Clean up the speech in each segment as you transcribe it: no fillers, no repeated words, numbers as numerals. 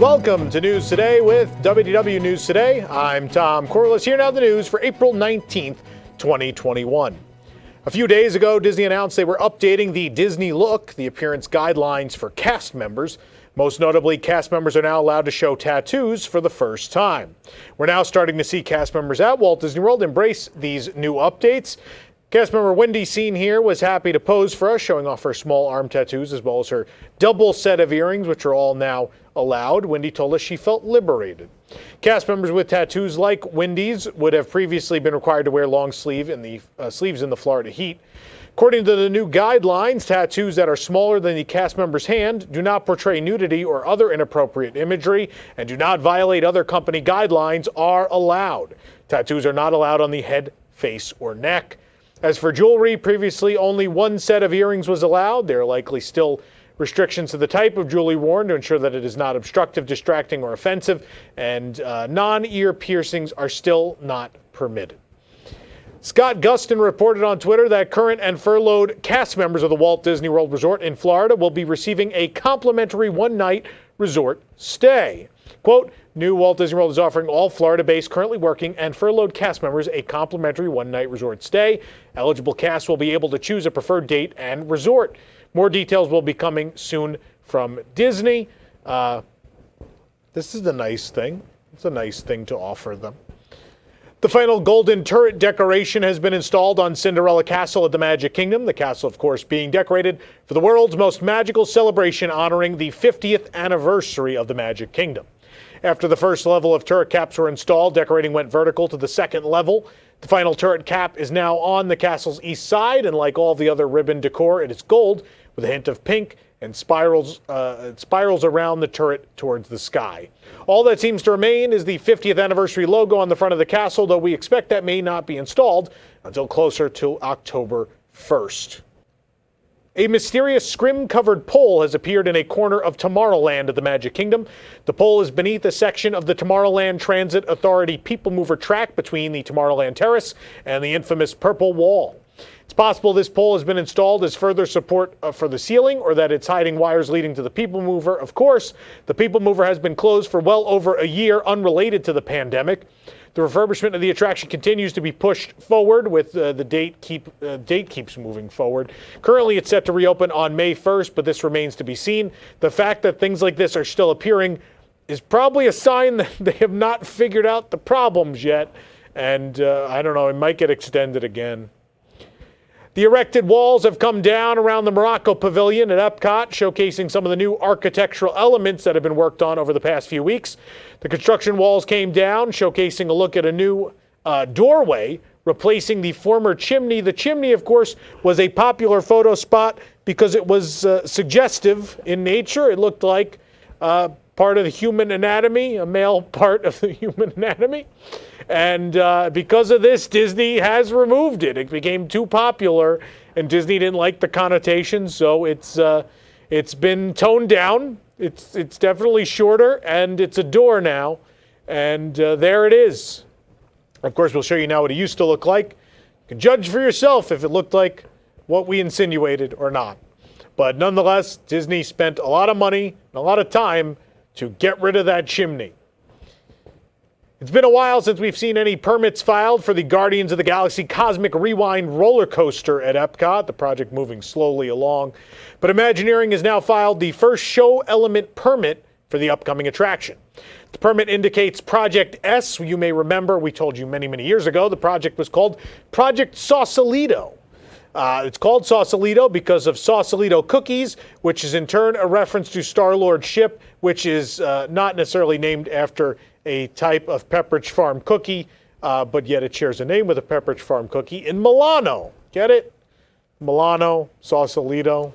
Welcome to News Today with WDW News Today. I'm Tom Corliss. Here now the news for April 19th, 2021. A few days ago, Disney announced they were updating the Disney look, the appearance guidelines for cast members. Most notably, cast members are now allowed to show tattoos for the first time. We're now starting to see cast members at Walt Disney World embrace these new updates. Cast member Wendy, seen here, was happy to pose for us, showing off her small arm tattoos as well as her double set of earrings, which are all now allowed. Wendy told us she felt liberated. Cast members with tattoos like Wendy's would have previously been required to wear long sleeves in the Florida heat. According to the new guidelines, tattoos that are smaller than the cast member's hand do not portray nudity or other inappropriate imagery and do not violate other company guidelines are allowed. Tattoos are not allowed on the head, face, or neck. As for jewelry, previously only one set of earrings was allowed. There are likely still restrictions to the type of jewelry worn to ensure that it is not obstructive, distracting, or offensive, and non-ear piercings are still not permitted. Scott Gustin reported on Twitter that current and furloughed cast members of the Walt Disney World Resort in Florida will be receiving a complimentary one-night resort stay. Quote, new Walt Disney World is offering all Florida-based, currently working, and furloughed cast members a complimentary one-night resort stay. Eligible cast will be able to choose a preferred date and resort. More details will be coming soon from Disney. This is the nice thing. It's a nice thing to offer them. The final golden turret decoration has been installed on Cinderella Castle at the Magic Kingdom. The castle, of course, being decorated for the world's most magical celebration honoring the 50th anniversary of the Magic Kingdom. After the first level of turret caps were installed, decorating went vertical to the second level. The final turret cap is now on the castle's east side, and like all the other ribbon decor, it is gold with a hint of pink and spirals around the turret towards the sky. All that seems to remain is the 50th anniversary logo on the front of the castle, though we expect that may not be installed until closer to October 1st. A mysterious scrim-covered pole has appeared in a corner of Tomorrowland at the Magic Kingdom. The pole is beneath a section of the Tomorrowland Transit Authority People Mover track between the Tomorrowland Terrace and the infamous Purple Wall. It's possible this pole has been installed as further support for the ceiling, or that it's hiding wires leading to the People Mover. Of course, the People Mover has been closed for well over a year, unrelated to the pandemic. The refurbishment of the attraction continues to be pushed forward, with the date keeps moving forward. Currently, it's set to reopen on May 1st, but this remains to be seen. The fact that things like this are still appearing is probably a sign that they have not figured out the problems yet, and I don't know, it might get extended again. The erected walls have come down around the Morocco pavilion at EPCOT, showcasing some of the new architectural elements that have been worked on over the past few weeks. The construction walls came down, showcasing a look at a new doorway, replacing the former chimney. The chimney, of course, was a popular photo spot because it was suggestive in nature. It looked like part of the human anatomy, a male part of the human anatomy. And because of this, Disney has removed it. It became too popular, and Disney didn't like the connotation, so it's been toned down. It's definitely shorter, and it's a door now. And there it is. Of course, we'll show you now what it used to look like. You can judge for yourself if it looked like what we insinuated or not. But nonetheless, Disney spent a lot of money and a lot of time to get rid of that chimney. It's been a while since we've seen any permits filed for the Guardians of the Galaxy Cosmic Rewind roller coaster at EPCOT, the project moving slowly along. But Imagineering has now filed the first show element permit for the upcoming attraction. The permit indicates Project S. You may remember, we told you many, many years ago, the project was called Project Sausalito. It's called Sausalito because of Sausalito cookies, which is in turn a reference to Star-Lord's ship, which is not necessarily named after a type of Pepperidge Farm cookie, but yet it shares a name with a Pepperidge Farm cookie in Milano. Get it? Milano, Sausalito.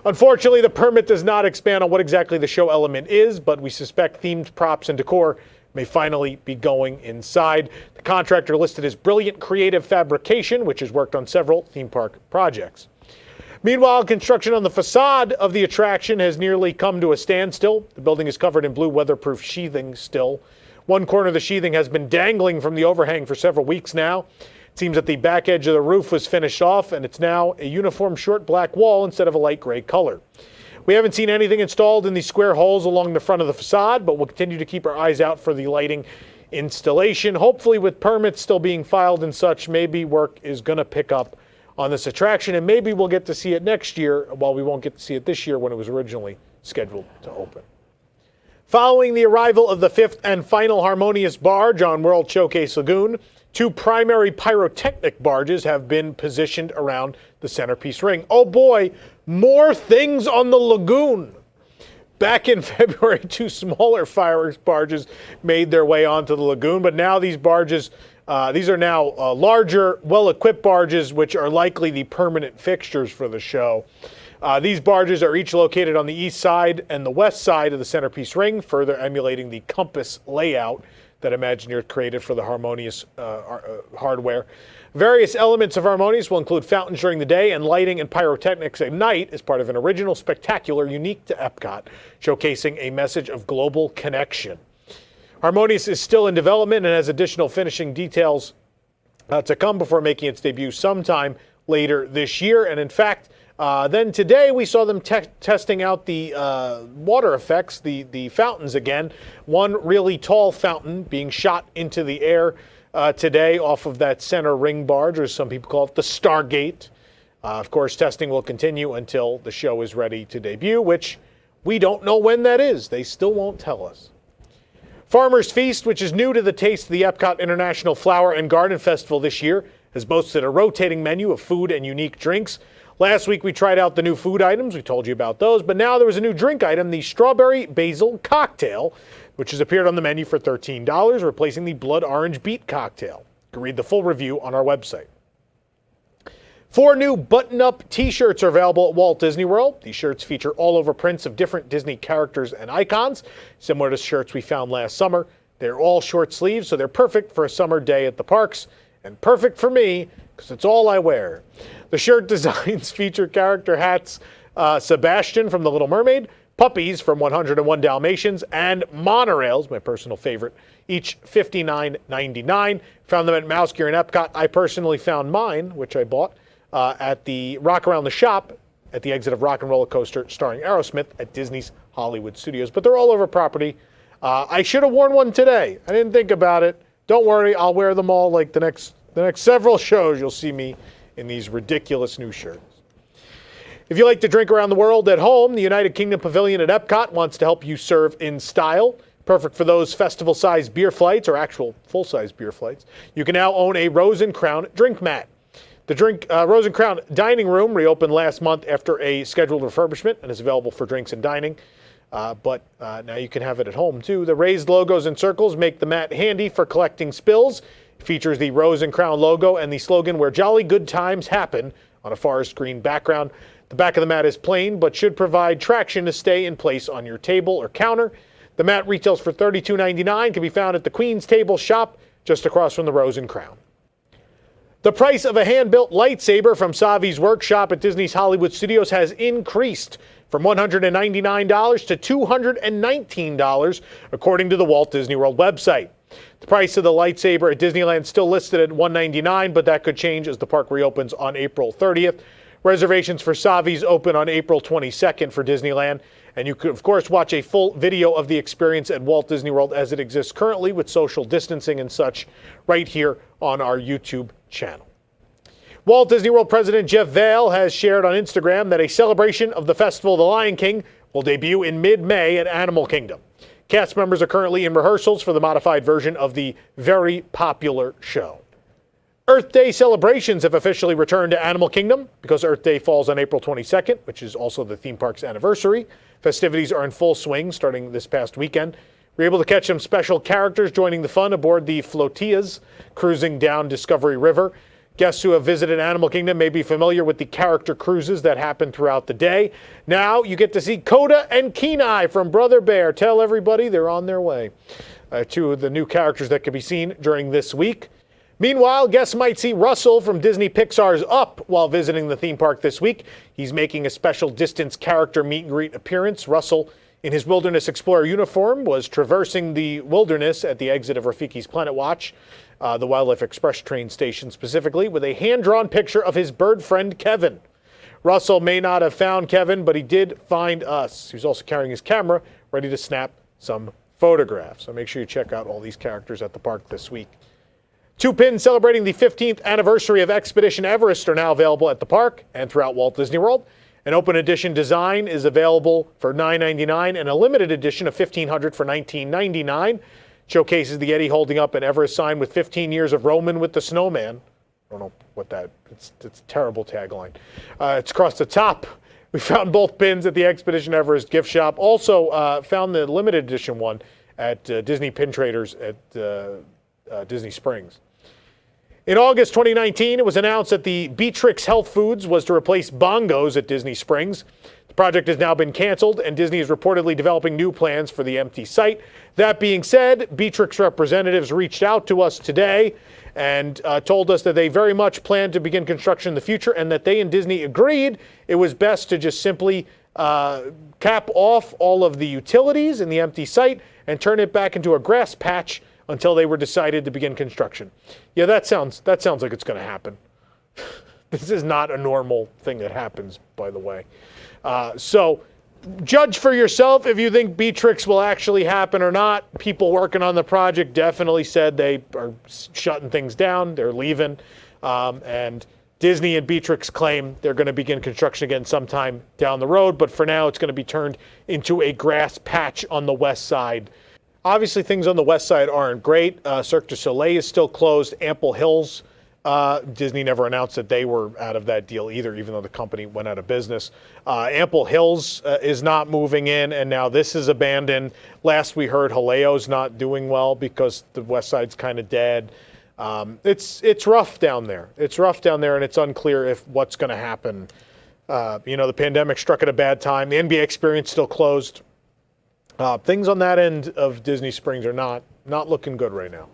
Unfortunately, the permit does not expand on what exactly the show element is, but we suspect themed props and decor may finally be going inside. The contractor listed as Brilliant Creative Fabrication, which has worked on several theme park projects. Meanwhile, construction on the facade of the attraction has nearly come to a standstill. The building is covered in blue weatherproof sheathing still. One corner of the sheathing has been dangling from the overhang for several weeks now. It seems that the back edge of the roof was finished off, and it's now a uniform short black wall instead of a light gray color. We haven't seen anything installed in the square holes along the front of the facade, but we'll continue to keep our eyes out for the lighting installation. Hopefully, with permits still being filed and such, maybe work is going to pick up on this attraction, and maybe we'll get to see it next year, while we won't get to see it this year when it was originally scheduled to open. Following the arrival of the 5th and final Harmonious barge on World Showcase Lagoon, 2 primary pyrotechnic barges have been positioned around the centerpiece ring. Oh boy, more things on the lagoon. Back in February, 2 smaller fireworks barges made their way onto the lagoon, but now these barges, these are now larger, well-equipped barges, which are likely the permanent fixtures for the show. These barges are each located on the east side and the west side of the centerpiece ring, further emulating the compass layout that Imagineers created for the Harmonious hardware. Various elements of Harmonious will include fountains during the day and lighting and pyrotechnics at night as part of an original spectacular unique to EPCOT, showcasing a message of global connection. Harmonious is still in development and has additional finishing details to come before making its debut sometime later this year. And in fact, then today we saw them testing out the water effects, the fountains again. One really tall fountain being shot into the air today off of that center ring barge, or as some people call it, the Stargate. Of course, testing will continue until the show is ready to debut, which we don't know when that is. They still won't tell us. Farmer's Feast, which is new to the taste of the Epcot International Flower and Garden Festival this year, has boasted a rotating menu of food and unique drinks. Last week, we tried out the new food items. We told you about those. But now there was a new drink item, the Strawberry Basil Cocktail, which has appeared on the menu for $13, replacing the Blood Orange Beet Cocktail. You can read the full review on our website. 4 new button-up T-shirts are available at Walt Disney World. These shirts feature all-over prints of different Disney characters and icons, similar to shirts we found last summer. They're all short sleeves, so they're perfect for a summer day at the parks, and perfect for me, because it's all I wear. The shirt designs feature character hats, Sebastian from The Little Mermaid, puppies from 101 Dalmatians, and monorails, my personal favorite, each $59.99. Found them at Mouse Gear and Epcot. I personally found mine, which I bought, at the Rock Around the Shop at the exit of Rock and Roller Coaster starring Aerosmith at Disney's Hollywood Studios. But they're all over property. I should have worn one today. I didn't think about it. Don't worry, I'll wear them all like the next several shows. You'll see me in these ridiculous new shirts. If you like to drink around the world at home, the United Kingdom Pavilion at Epcot wants to help you serve in style. Perfect for those festival-sized beer flights or actual full-size beer flights. You can now own a Rose and Crown drink mat. The Rose and Crown dining room reopened last month after a scheduled refurbishment and is available for drinks and dining. But now you can have it at home too. The raised logos and circles make the mat handy for collecting spills. It features the Rose and Crown logo and the slogan "Where Jolly Good Times Happen" on a forest green background. The back of the mat is plain, but should provide traction to stay in place on your table or counter. The mat retails for $32.99, can be found at the Queen's Table shop just across from the Rose and Crown. The price of a hand-built lightsaber from Savi's workshop at Disney's Hollywood Studios has increased from $199 to $219, according to the Walt Disney World website. The price of the lightsaber at Disneyland is still listed at $199, but that could change as the park reopens on April 30th. Reservations for Savi's open on April 22nd for Disneyland, and you could, of course, watch a full video of the experience at Walt Disney World as it exists currently with social distancing and such right here on our YouTube channel. Walt Disney World President Jeff Vail has shared on Instagram that a celebration of the Festival of the Lion King will debut in mid-May at Animal Kingdom. Cast members are currently in rehearsals for the modified version of the very popular show. Earth Day celebrations have officially returned to Animal Kingdom because Earth Day falls on April 22nd, which is also the theme park's anniversary. Festivities are in full swing starting this past weekend. We're able to catch some special characters joining the fun aboard the flotillas cruising down Discovery River. Guests who have visited Animal Kingdom may be familiar with the character cruises that happen throughout the day. Now you get to see Coda and Kenai from Brother Bear. Tell everybody they're on their way. 2 of the new characters that can be seen during this week. Meanwhile, guests might see Russell from Disney Pixar's Up while visiting the theme park this week. He's making a special distance character meet and greet appearance. Russell, in his Wilderness Explorer uniform, was traversing the wilderness at the exit of Rafiki's Planet Watch, the Wildlife Express train station specifically, with a hand-drawn picture of his bird friend Kevin. Russell may not have found Kevin, but he did find us. He was also carrying his camera, ready to snap some photographs. So make sure you check out all these characters at the park this week. 2 pins celebrating the 15th anniversary of Expedition Everest are now available at the park and throughout Walt Disney World. An open edition design is available for $9.99 and a limited edition of 1,500 for $19.99. Showcases the Yeti holding up an Everest sign with 15 years of Roman with the Snowman. I don't know what that, it's a terrible tagline. It's across the top. We found both pins at the Expedition Everest gift shop. Also found the limited edition one at Disney Pin Traders at Disney Springs. In August 2019, it was announced that the Beatrix Health Foods was to replace bongos at Disney Springs. The project has now been canceled, and Disney is reportedly developing new plans for the empty site. That being said, Beatrix representatives reached out to us today and told us that they very much plan to begin construction in the future and that they and Disney agreed it was best to just simply cap off all of the utilities in the empty site and turn it back into a grass patch until they were decided to begin construction. Yeah, that sounds like it's going to happen. This is not a normal thing that happens, by the way. So judge for yourself if you think Beatrix will actually happen or not. People working on the project definitely said they are shutting things down. They're leaving. And Disney and Beatrix claim they're going to begin construction again sometime down the road. But for now, it's going to be turned into a grass patch on the west side. Obviously, things on the west side aren't great. Cirque du Soleil is still closed. Ample Hills, Disney never announced that they were out of that deal either, even though the company went out of business. Ample Hills is not moving in, and now this is abandoned. Last we heard, Haleo's not doing well because the west side's kind of dead. It's rough down there. It's rough down there, and it's unclear if what's going to happen. The pandemic struck at a bad time. The NBA Experience still closed. Things on that end of Disney Springs are not looking good right now.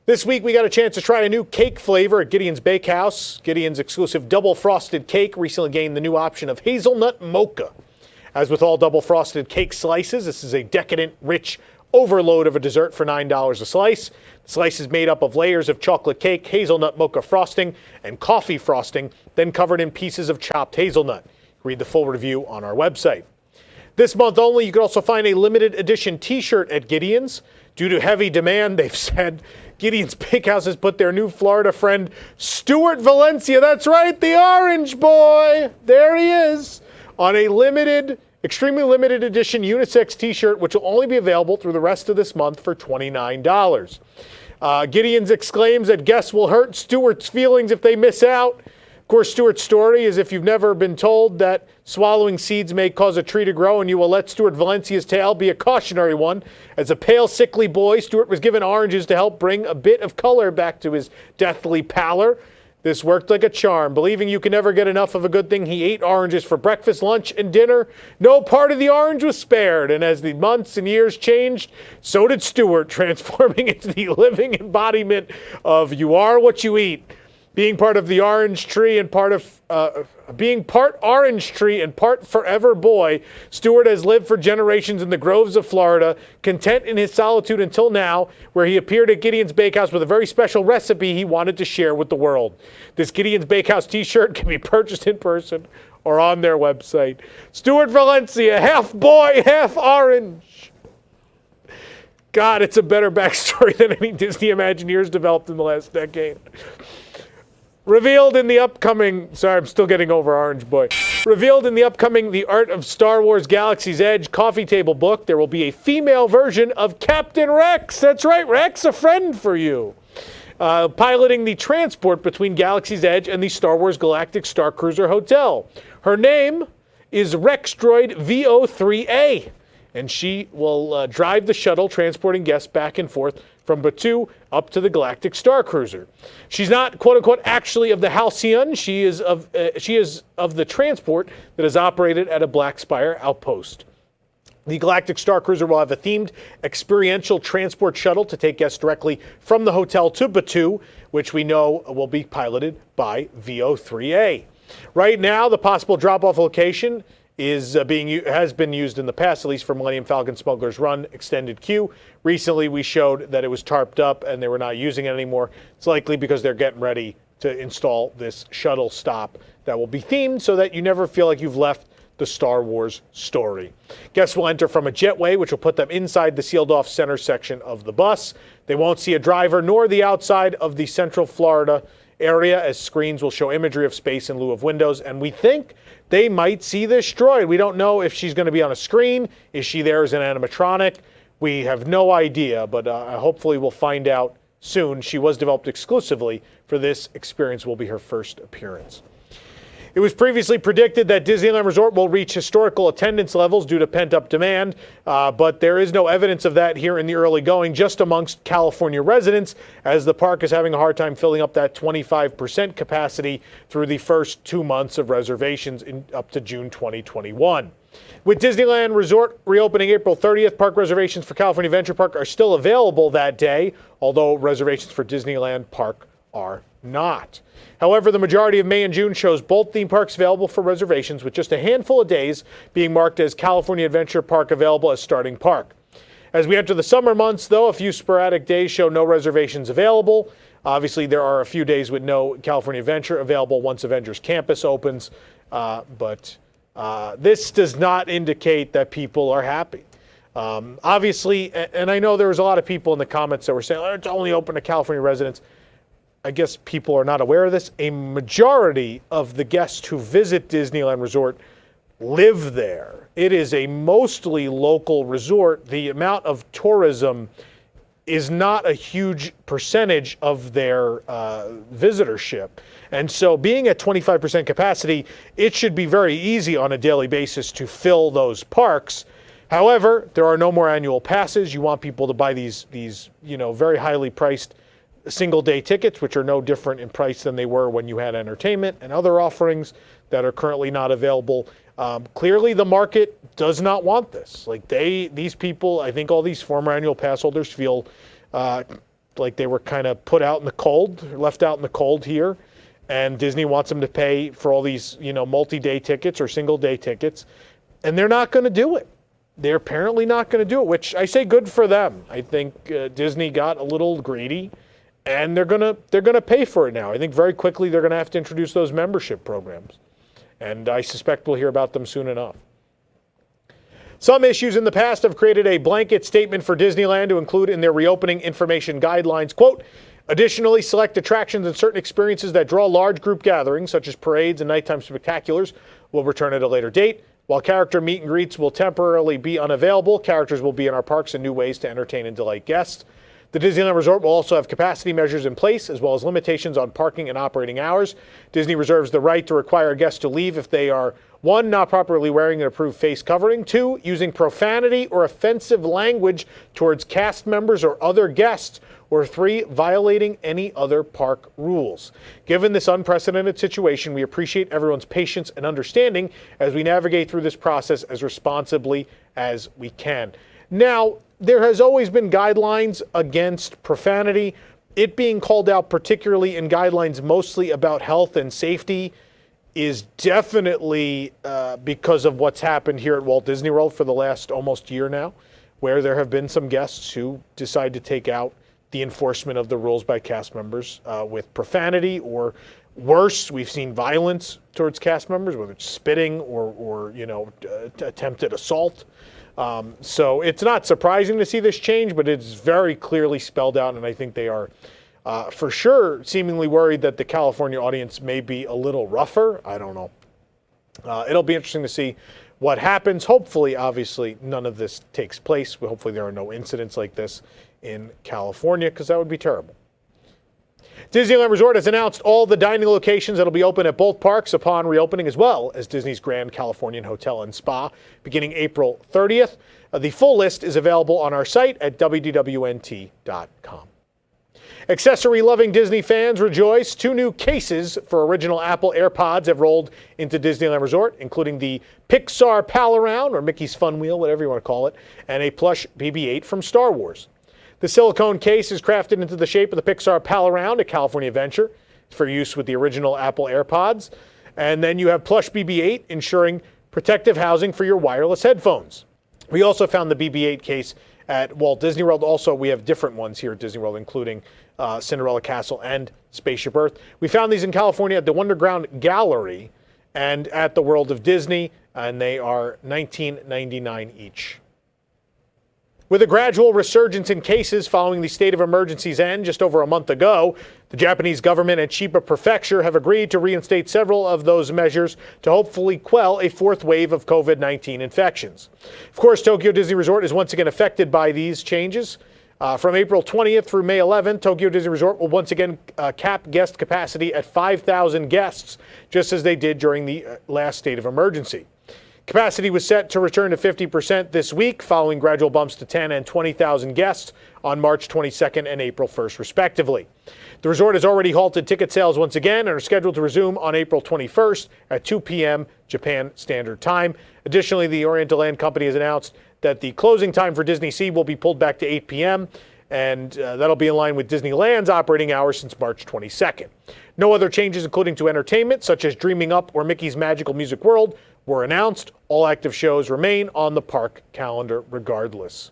This week, we got a chance to try a new cake flavor at Gideon's Bakehouse. Gideon's exclusive double frosted cake recently gained the new option of hazelnut mocha. As with all double frosted cake slices, this is a decadent, rich overload of a dessert for $9 a slice. The slice is made up of layers of chocolate cake, hazelnut mocha frosting, and coffee frosting, then covered in pieces of chopped hazelnut. Read the full review on our website. This month only, you can also find a limited edition t-shirt at Gideon's. Due to heavy demand, they've said, Gideon's Bakehouse has put their new Florida friend, Stuart Valencia, that's right, the orange boy, there he is, on a extremely limited edition unisex t-shirt, which will only be available through the rest of this month for $29. Gideon's exclaims that guests will hurt Stuart's feelings if they miss out. Of course, Stuart's story is if you've never been told that swallowing seeds may cause a tree to grow, and you will let Stuart Valencia's tale be a cautionary one. As a pale, sickly boy, Stuart was given oranges to help bring a bit of color back to his deathly pallor. This worked like a charm. Believing you can never get enough of a good thing, he ate oranges for breakfast, lunch, and dinner. No part of the orange was spared, and as the months and years changed, so did Stuart, transforming into the living embodiment of you are what you eat. Being part of the orange tree and being part orange tree and part forever boy, Stuart has lived for generations in the groves of Florida, content in his solitude until now, where he appeared at Gideon's Bakehouse with a very special recipe he wanted to share with the world. This Gideon's Bakehouse t-shirt can be purchased in person or on their website. Stuart Valencia, half boy, half orange. God, it's a better backstory than any Disney Imagineers developed in the last decade. Revealed in the upcoming, sorry, I'm still getting over Orange Boy. Revealed in the upcoming The Art of Star Wars Galaxy's Edge coffee table book, there will be a female version of Captain Rex. That's right, Rex, a friend for you. Piloting the transport between Galaxy's Edge and the Star Wars Galactic Star Cruiser Hotel. Her name is Rex Droid VO3A, and she will drive the shuttle transporting guests back and forth from Batuu up to the Galactic Star Cruiser. She's not, quote unquote, actually of the Halcyon. She is of the transport that is operated at a Black Spire outpost. The Galactic Star Cruiser will have a themed experiential transport shuttle to take guests directly from the hotel to Batuu, which we know will be piloted by VO3A. Right now, the possible drop-off location has been used in the past, at least for Millennium Falcon Smuggler's Run extended queue. Recently, we showed that it was tarped up and they were not using it anymore. It's likely because they're getting ready to install this shuttle stop that will be themed so that you never feel like you've left the Star Wars story. Guests will enter from a jetway, which will put them inside the sealed-off center section of the bus. They won't see a driver nor the outside of the Central Florida area, as screens will show imagery of space in lieu of windows. And we think they might see this droid. We don't know if she's going to be on a screen. Is she there as an animatronic? We have no idea, but hopefully we'll find out soon. She was developed exclusively for this experience. Will be her first appearance. It was previously predicted that Disneyland Resort will reach historical attendance levels due to pent-up demand, but there is no evidence of that here in the early going, just amongst California residents, as the park is having a hard time filling up that 25% capacity through the first 2 months of reservations up to June 2021. With Disneyland Resort reopening April 30th, park reservations for California Adventure Park are still available that day, although reservations for Disneyland Park are not. However, the majority of May and June shows both theme parks available for reservations, with just a handful of days being marked as California Adventure Park available as starting park. As we enter the summer months, though, a few sporadic days show no reservations available. Obviously, there are a few days with no California Adventure available once Avengers Campus opens, but this does not indicate that people are happy. Obviously, and I know there was a lot of people in the comments that were saying, oh, it's only open to California residents. I guess people are not aware of this. A majority of the guests who visit Disneyland Resort live there. It is a mostly local resort. The amount of tourism is not a huge percentage of their visitorship. And so being at 25% capacity, it should be very easy on a daily basis to fill those parks. However, there are no more annual passes. You want people to buy these very highly priced single-day tickets, which are no different in price than they were when you had entertainment and other offerings that are currently not available. Clearly, the market does not want this. Like these people, I think all these former annual pass holders feel like they were kind of put out in the cold, left out in the cold here, and Disney wants them to pay for all these, multi-day tickets or single-day tickets, and they're not going to do it. They're apparently not going to do it, which I say good for them. I think Disney got a little greedy. And they're gonna pay for it now. I think very quickly they're gonna have to introduce those membership programs, and I suspect we'll hear about them soon enough. Some issues in the past have created a blanket statement for Disneyland to include in their reopening information guidelines. Quote, additionally, select attractions and certain experiences that draw large group gatherings, such as parades and nighttime spectaculars, will return at a later date. While character meet and greets will temporarily be unavailable, characters will be in our parks in new ways to entertain and delight guests. The Disneyland Resort will also have capacity measures in place, as well as limitations on parking and operating hours. Disney reserves the right to require guests to leave if they are, 1, not properly wearing an approved face covering, 2, using profanity or offensive language towards cast members or other guests, or 3, violating any other park rules. Given this unprecedented situation, we appreciate everyone's patience and understanding as we navigate through this process as responsibly as we can. Now, there has always been guidelines against profanity. It being called out particularly in guidelines mostly about health and safety is definitely because of what's happened here at Walt Disney World for the last almost year now, where there have been some guests who decide to take out the enforcement of the rules by cast members with profanity, or worse, we've seen violence towards cast members, whether it's spitting or attempted assault. So it's not surprising to see this change, but it's very clearly spelled out, and I think they are for sure seemingly worried that the California audience may be a little rougher. I don't know. It'll be interesting to see what happens. Hopefully, obviously, none of this takes place. Hopefully there are no incidents like this in California, because that would be terrible. Disneyland Resort has announced all the dining locations that will be open at both parks upon reopening, as well as Disney's Grand Californian Hotel and Spa, beginning April 30th. The full list is available on our site at WDWNT.com. Accessory-loving Disney fans rejoice. 2 new cases for original Apple AirPods have rolled into Disneyland Resort, including the Pixar Pal-Around, or Mickey's Fun Wheel, whatever you want to call it, and a plush BB-8 from Star Wars. The silicone case is crafted into the shape of the Pixar Pal-Around, a California adventure, for use with the original Apple AirPods. And then you have plush BB-8, ensuring protective housing for your wireless headphones. We also found the BB-8 case at Walt Disney World. Also, we have different ones here at Disney World, including Cinderella Castle and Spaceship Earth. We found these in California at the Wonderground Gallery and at the World of Disney, and they are $19.99 each. With a gradual resurgence in cases following the state of emergency's end just over a month ago, the Japanese government and Chiba Prefecture have agreed to reinstate several of those measures to hopefully quell a fourth wave of COVID-19 infections. Of course, Tokyo Disney Resort is once again affected by these changes. From April 20th through May 11th, Tokyo Disney Resort will once again cap guest capacity at 5,000 guests, just as they did during the last state of emergency. Capacity was set to return to 50% this week, following gradual bumps to 10 and 20,000 guests on March 22nd and April 1st, respectively. The resort has already halted ticket sales once again and are scheduled to resume on April 21st at 2 p.m. Japan Standard Time. Additionally, the Oriental Land Company has announced that the closing time for Disney Sea will be pulled back to 8 p.m., and that'll be in line with Disneyland's operating hours since March 22nd. No other changes, including to entertainment, such as Dreaming Up or Mickey's Magical Music World, were announced. All active shows remain on the park calendar regardless.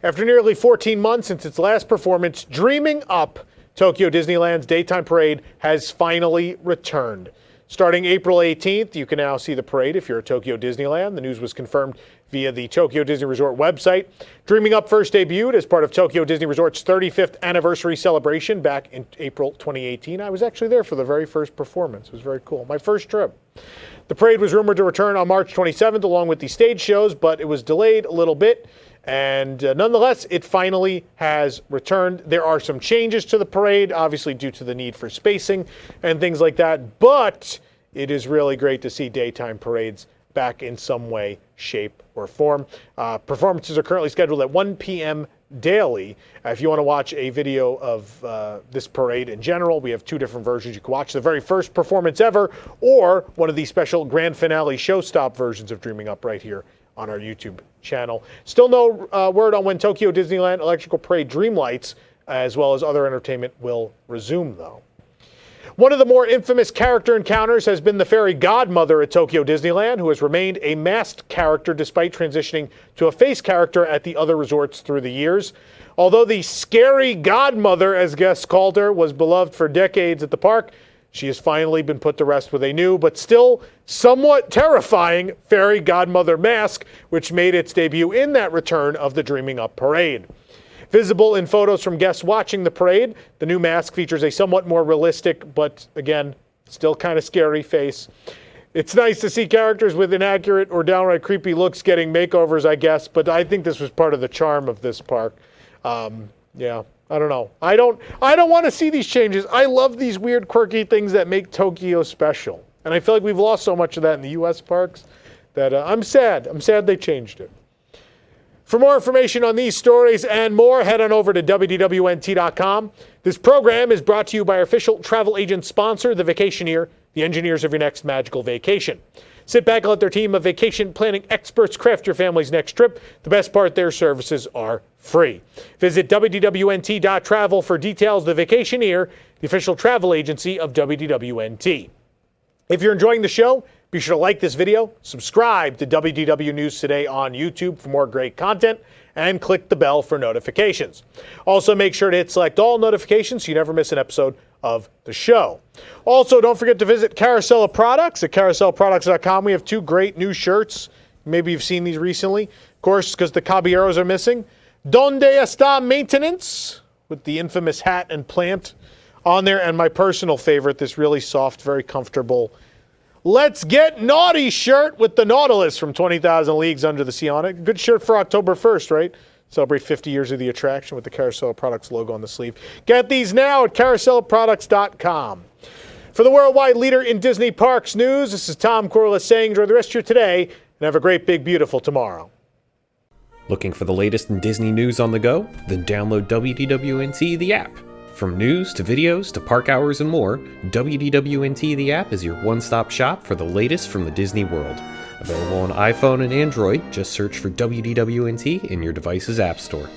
After nearly 14 months since its last performance, Dreaming Up, Tokyo Disneyland's daytime parade, has finally returned. Starting April 18th, you can now see the parade if you're at Tokyo Disneyland. The news was confirmed via the Tokyo Disney Resort website. Dreaming Up first debuted as part of Tokyo Disney Resort's 35th anniversary celebration back in April 2018. I was actually there for the very first performance. It was very cool. My first trip. The parade was rumored to return on March 27th along with the stage shows, but it was delayed a little bit. And nonetheless, it finally has returned. There are some changes to the parade, obviously due to the need for spacing and things like that. But it is really great to see daytime parades back in some way, shape, or form. Performances are currently scheduled at 1 p.m. daily. If you want to watch a video of this parade in general, we have two different versions. You can watch the very first performance ever or one of the special grand finale showstop versions of Dreaming Up right here on our YouTube channel. Still no word on when Tokyo Disneyland Electrical Parade Dreamlights, as well as other entertainment, will resume, though. One of the more infamous character encounters has been the fairy godmother at Tokyo Disneyland, who has remained a masked character despite transitioning to a face character at the other resorts through the years. Although the scary godmother, as guests called her, was beloved for decades at the park, she has finally been put to rest with a new, but still somewhat terrifying, fairy godmother mask, which made its debut in that return of the Dreaming Up parade. Visible in photos from guests watching the parade, the new mask features a somewhat more realistic, but again, still kind of scary face. It's nice to see characters with inaccurate or downright creepy looks getting makeovers, I guess, but I think this was part of the charm of this park. Yeah, I don't know. I don't want to see these changes. I love these weird, quirky things that make Tokyo special. And I feel like we've lost so much of that in the U.S. parks that I'm sad. I'm sad they changed it. For more information on these stories and more, head on over to WDWNT.com. This program is brought to you by our official travel agent sponsor, The Vacationeer, the engineers of your next magical vacation. Sit back and let their team of vacation planning experts craft your family's next trip. The best part, their services are free. Visit WDWNT.travel for details. The Vacationeer, the official travel agency of WDWNT. If you're enjoying the show, be sure to like this video, subscribe to WDW News Today on YouTube for more great content, and click the bell for notifications. Also, make sure to hit select all notifications so you never miss an episode of the show. Also, don't forget to visit Carousel of Products at carouselproducts.com. We have two great new shirts. Maybe you've seen these recently. Of course, because the caballeros are missing. Donde está maintenance? With the infamous hat and plant on there. And my personal favorite, this really soft, very comfortable Let's Get Naughty shirt with the Nautilus from 20,000 Leagues Under the Sea on it. Good shirt for October 1st, right? Celebrate 50 years of the attraction with the Carousel Products logo on the sleeve. Get these now at carouselproducts.com. For the worldwide leader in Disney Parks news, this is Tom Corliss saying enjoy the rest of your today and have a great, big, beautiful tomorrow. Looking for the latest in Disney news on the go? Then download WDWNT, the app. From news to videos to park hours and more, WDWNT, the app, is your one-stop shop for the latest from the Disney world. Available on iPhone and Android, just search for WDWNT in your device's app store.